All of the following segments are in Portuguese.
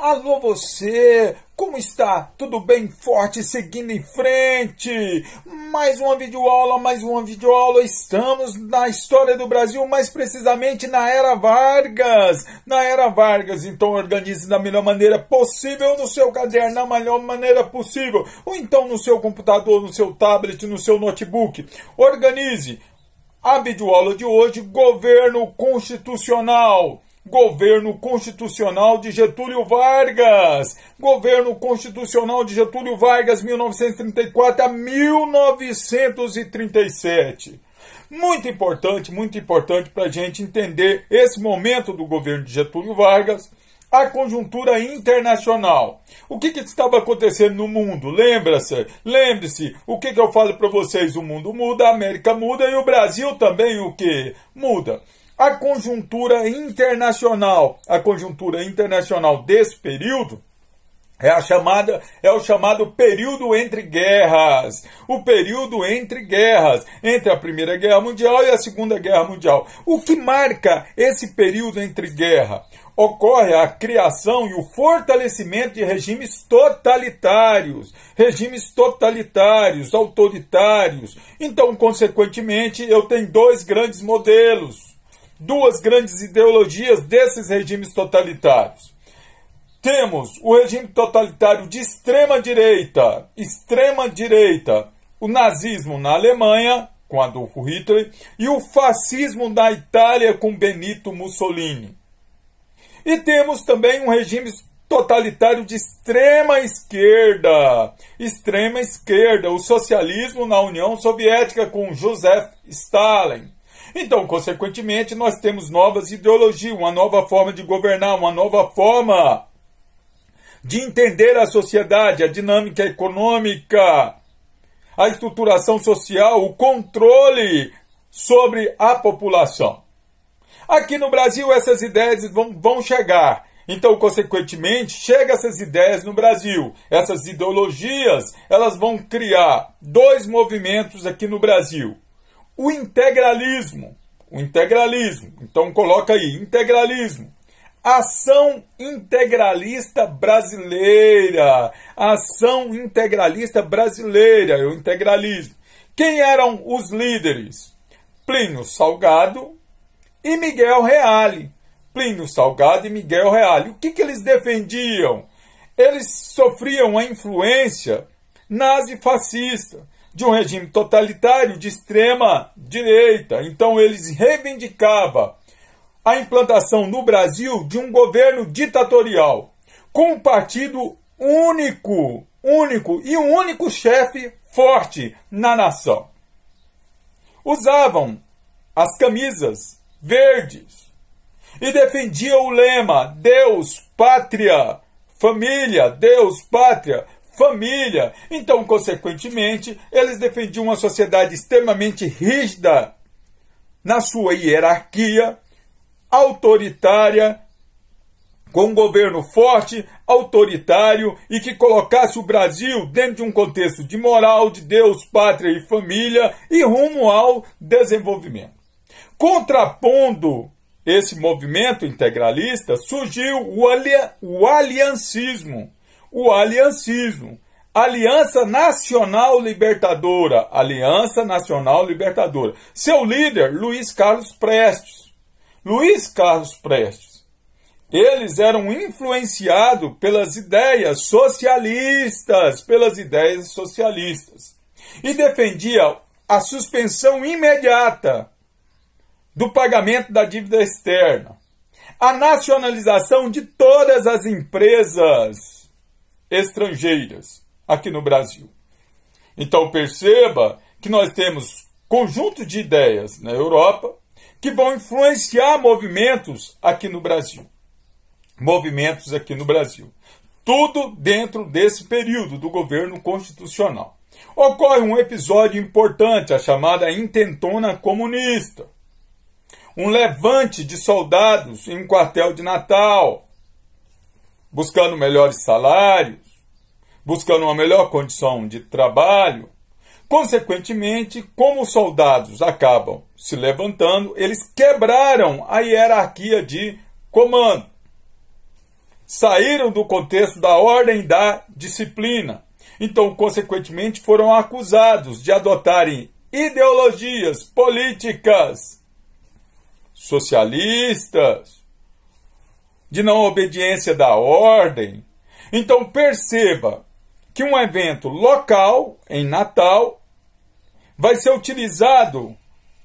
Alô você, como está? Tudo bem? Forte, seguindo em frente? Mais uma videoaula, estamos na história do Brasil, mais precisamente na Era Vargas. Então organize da melhor maneira possível no seu caderno, da melhor maneira possível. Ou então no seu computador, no seu tablet, no seu notebook. Organize. A videoaula de hoje, Governo Constitucional. Governo Constitucional de Getúlio Vargas. Governo Constitucional de Getúlio Vargas, 1934 a 1937. Muito importante para a gente entender esse momento do governo de Getúlio Vargas, a conjuntura internacional. O que estava acontecendo no mundo? Lembre-se, o que eu falo para vocês? O mundo muda, a América muda e o Brasil também o que? Muda. A conjuntura internacional desse período é o chamado período entre guerras. O período entre guerras, entre a Primeira Guerra Mundial e a Segunda Guerra Mundial. O que marca esse período entre guerras? Ocorre a criação e o fortalecimento de regimes totalitários, autoritários. Então, consequentemente, eu tenho dois grandes modelos, duas grandes ideologias desses regimes totalitários. Temos o regime totalitário de extrema direita, o nazismo na Alemanha, com Adolf Hitler, e o fascismo na Itália, com Benito Mussolini. E temos também um regime totalitário de extrema esquerda, o socialismo na União Soviética, com Joseph Stalin. Então, consequentemente, nós temos novas ideologias, uma nova forma de governar, uma nova forma de entender a sociedade, a dinâmica econômica, a estruturação social, o controle sobre a população. Aqui no Brasil, essas ideias vão chegar. Então, consequentemente, chegam essas ideias no Brasil. Essas ideologias, elas vão criar dois movimentos aqui no Brasil. O integralismo. Então, coloca aí, integralismo. Ação integralista brasileira. É o integralismo. Quem eram os líderes? Plínio Salgado e Miguel Reale. O que eles defendiam? Eles sofriam a influência nazi-fascista de um regime totalitário de extrema direita. Então eles reivindicavam a implantação no Brasil de um governo ditatorial, com um partido único e um único chefe forte na nação. Usavam as camisas verdes e defendiam o lema Deus, Pátria, Família, família. Então, consequentemente, eles defendiam uma sociedade extremamente rígida na sua hierarquia, autoritária, com um governo forte, autoritário e que colocasse o Brasil dentro de um contexto de moral, de Deus, Pátria e Família e rumo ao desenvolvimento. Contrapondo esse movimento integralista, surgiu o aliancismo. Aliança Nacional Libertadora. Seu líder, Luiz Carlos Prestes. Eles eram influenciados pelas ideias socialistas. E defendia a suspensão imediata do pagamento da dívida externa. A nacionalização de todas as empresas estrangeiras aqui no Brasil. Então perceba que nós temos conjunto de ideias na Europa que vão influenciar movimentos aqui no Brasil. Tudo dentro desse período do governo constitucional. Ocorre um episódio importante, a chamada Intentona Comunista. Um levante de soldados em um quartel de Natal, buscando melhores salários, buscando uma melhor condição de trabalho. Consequentemente, como os soldados acabam se levantando, eles quebraram a hierarquia de comando. saíram do contexto da ordem e da disciplina. Então, consequentemente, foram acusados de adotarem ideologias políticas socialistas, de não obediência da ordem. Então, perceba que um evento local, em Natal, vai ser utilizado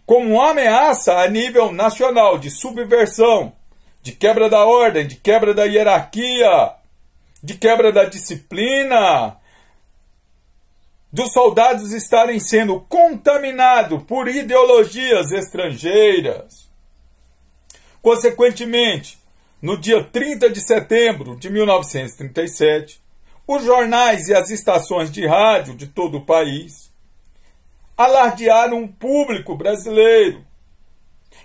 como uma ameaça a nível nacional de subversão, de quebra da ordem, de quebra da hierarquia, de quebra da disciplina, dos soldados estarem sendo contaminados por ideologias estrangeiras. Consequentemente, no dia 30 de setembro de 1937, os jornais e as estações de rádio de todo o país alardearam o público brasileiro,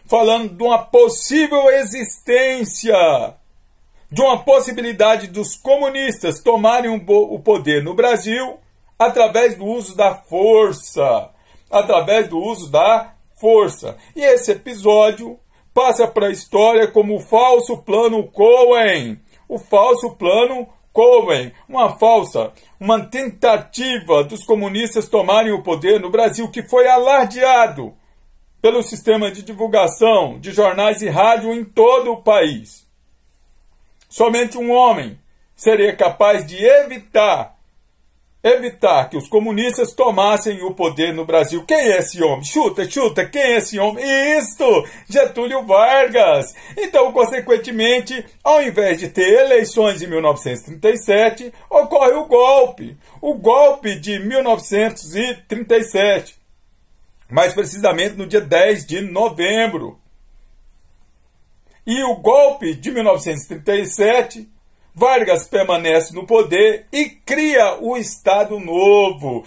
falando de uma possível existência, de uma possibilidade dos comunistas tomarem o poder no Brasil através do uso da força. E esse episódio passa para a história como o falso plano Cohen. Uma tentativa dos comunistas tomarem o poder no Brasil, que foi alardeado pelo sistema de divulgação de jornais e rádio em todo o país. Somente um homem seria capaz de evitar que os comunistas tomassem o poder no Brasil. Quem é esse homem? Chuta, quem é esse homem? Isto! Getúlio Vargas! Então, consequentemente, ao invés de ter eleições em 1937, ocorre o golpe de 1937, mais precisamente no dia 10 de novembro. E o golpe de 1937, Vargas permanece no poder e cria o Estado Novo.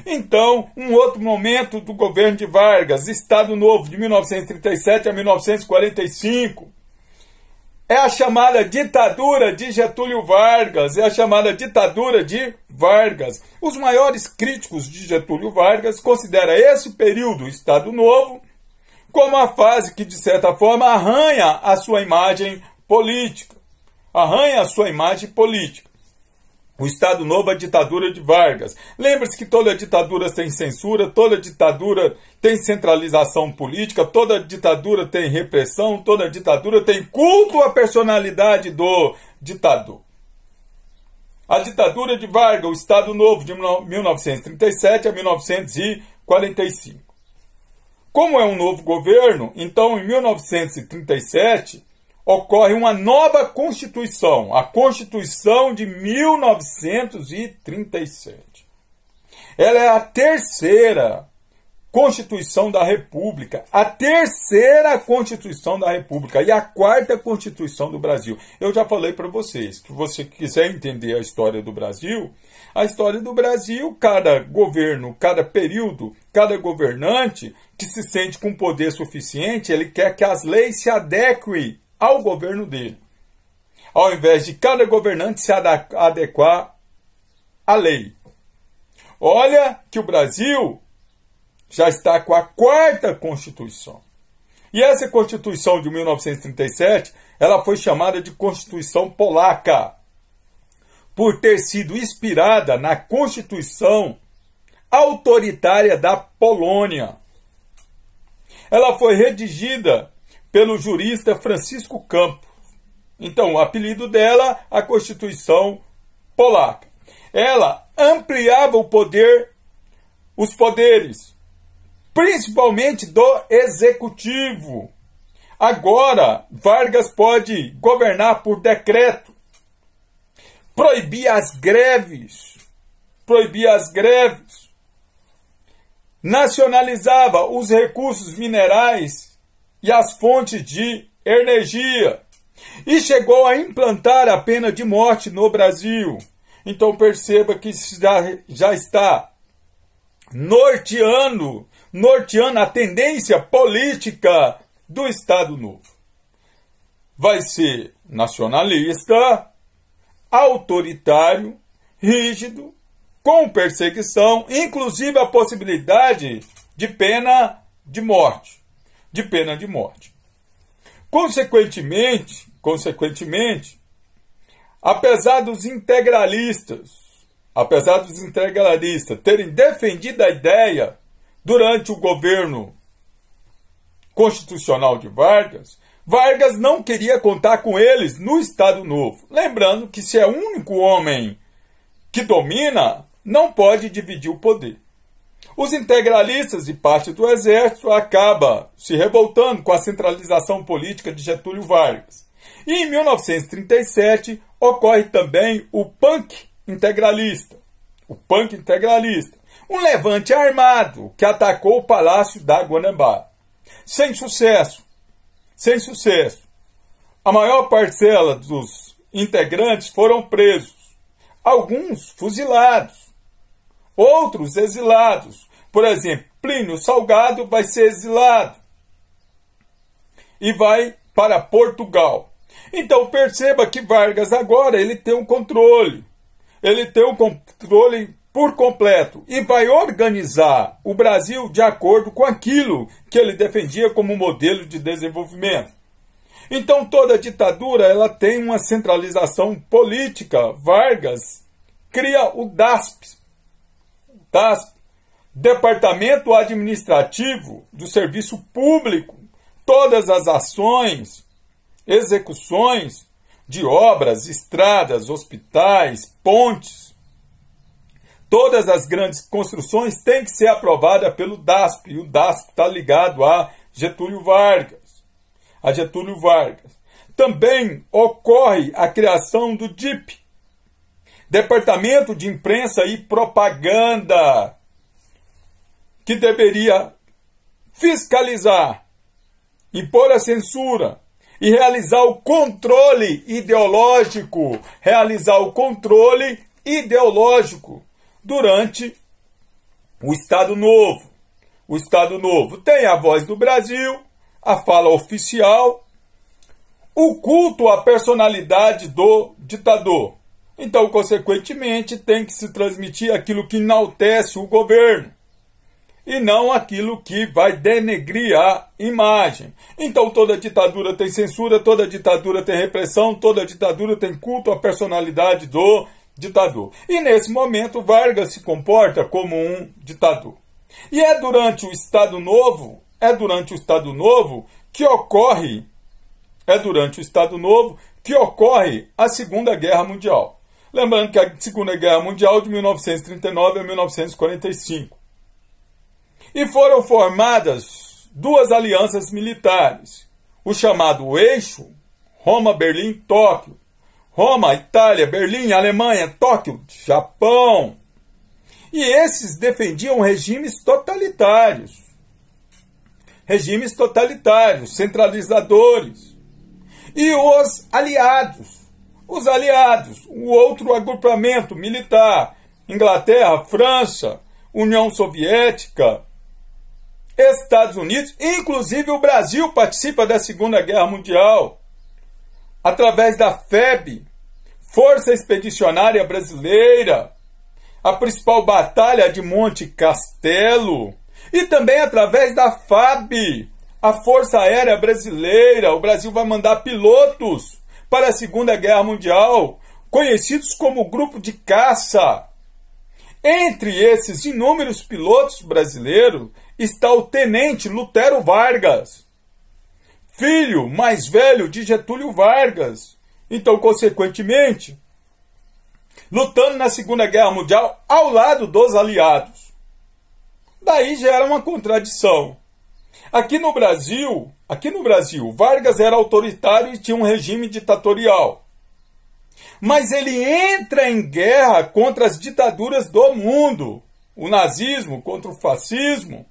Então, um outro momento do governo de Vargas, Estado Novo de 1937 a 1945, é a chamada ditadura de Getúlio Vargas, Os maiores críticos de Getúlio Vargas consideram esse período, Estado Novo, como a fase que, de certa forma, arranha a sua imagem política. O Estado Novo, a ditadura de Vargas. Lembre-se que toda ditadura tem censura, toda ditadura tem centralização política, toda ditadura tem repressão, toda ditadura tem culto à personalidade do ditador. A ditadura de Vargas, o Estado Novo de 1937 a 1945. Como é um novo governo, então em 1937 ocorre uma nova Constituição, a Constituição de 1937. Ela é a terceira Constituição da República, e a quarta Constituição do Brasil. Eu já falei para vocês que você quiser entender a história do Brasil, cada governo, cada período, cada governante que se sente com poder suficiente, ele quer que as leis se adequem ao governo dele, ao invés de cada governante se adequar à lei. Olha que o Brasil já está com a quarta Constituição. E essa Constituição de 1937, ela foi chamada de Constituição Polaca, por ter sido inspirada na Constituição autoritária da Polônia. Ela foi redigida pelo jurista Francisco Campos. Então, o apelido dela, a Constituição Polaca. Ela ampliava os poderes, principalmente do executivo. Agora, Vargas pode governar por decreto, proibir as greves, nacionalizava os recursos minerais e as fontes de energia, e chegou a implantar a pena de morte no Brasil. Então perceba que já está norteando a tendência política do Estado Novo. Vai ser nacionalista, autoritário, rígido, com perseguição, inclusive a possibilidade de pena de morte. Consequentemente, apesar dos integralistas terem defendido a ideia durante o governo constitucional de Vargas, Vargas não queria contar com eles no Estado Novo. Lembrando que se é o único homem que domina, não pode dividir o poder. Os integralistas e parte do exército acabam se revoltando com a centralização política de Getúlio Vargas. E em 1937 ocorre também o punk integralista, um levante armado que atacou o Palácio da Guanabara. Sem sucesso. A maior parcela dos integrantes foram presos, alguns fuzilados, outros exilados. Por exemplo, Plínio Salgado vai ser exilado e vai para Portugal. Então perceba que Vargas agora ele tem um controle por completo e vai organizar o Brasil de acordo com aquilo que ele defendia como modelo de desenvolvimento. Então toda ditadura ela tem uma centralização política. Vargas cria o DASP, Departamento Administrativo do Serviço Público. Todas as ações, execuções de obras, estradas, hospitais, pontes, todas as grandes construções têm que ser aprovadas pelo DASP. E o DASP está ligado a Getúlio Vargas. Também ocorre a criação do DIP, Departamento de Imprensa e Propaganda, que deveria fiscalizar, impor a censura e realizar o controle ideológico, durante o Estado Novo. O Estado Novo tem a voz do Brasil, a fala oficial, o culto à personalidade do ditador. Então, consequentemente, tem que se transmitir aquilo que enaltece o governo e não aquilo que vai denegrir a imagem. Então, toda ditadura tem censura, toda ditadura tem repressão, toda ditadura tem culto à personalidade do ditador. E nesse momento, Vargas se comporta como um ditador. E é durante o Estado Novo que ocorre a Segunda Guerra Mundial. Lembrando que a Segunda Guerra Mundial de 1939 a 1945. E foram formadas duas alianças militares, o chamado Eixo, Roma, Berlim, Tóquio. Roma, Itália, Berlim, Alemanha, Tóquio, Japão. E esses defendiam regimes totalitários, centralizadores. E os aliados, o outro agrupamento militar, Inglaterra, França, União Soviética, Estados Unidos, inclusive o Brasil participa da Segunda Guerra Mundial, através da FEB, Força Expedicionária Brasileira, a principal batalha de Monte Castelo, e também através da FAB, a Força Aérea Brasileira. O Brasil vai mandar pilotos para a Segunda Guerra Mundial, conhecidos como Grupo de Caça. Entre esses inúmeros pilotos brasileiros está o Tenente Lutero Vargas, filho mais velho de Getúlio Vargas. Então, consequentemente, lutando na Segunda Guerra Mundial ao lado dos aliados. Daí gera uma contradição. Aqui no Brasil, Vargas era autoritário e tinha um regime ditatorial. Mas ele entra em guerra contra as ditaduras do mundo, o nazismo contra o fascismo.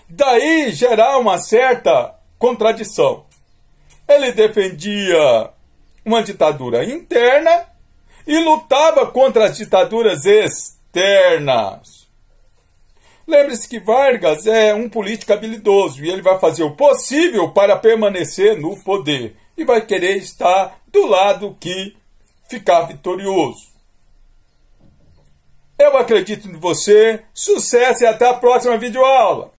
Daí gerar uma certa contradição. Ele defendia uma ditadura interna e lutava contra as ditaduras externas. Lembre-se que Vargas é um político habilidoso e ele vai fazer o possível para permanecer no poder e vai querer estar do lado que ficar vitorioso. Eu acredito em você, sucesso e até a próxima videoaula!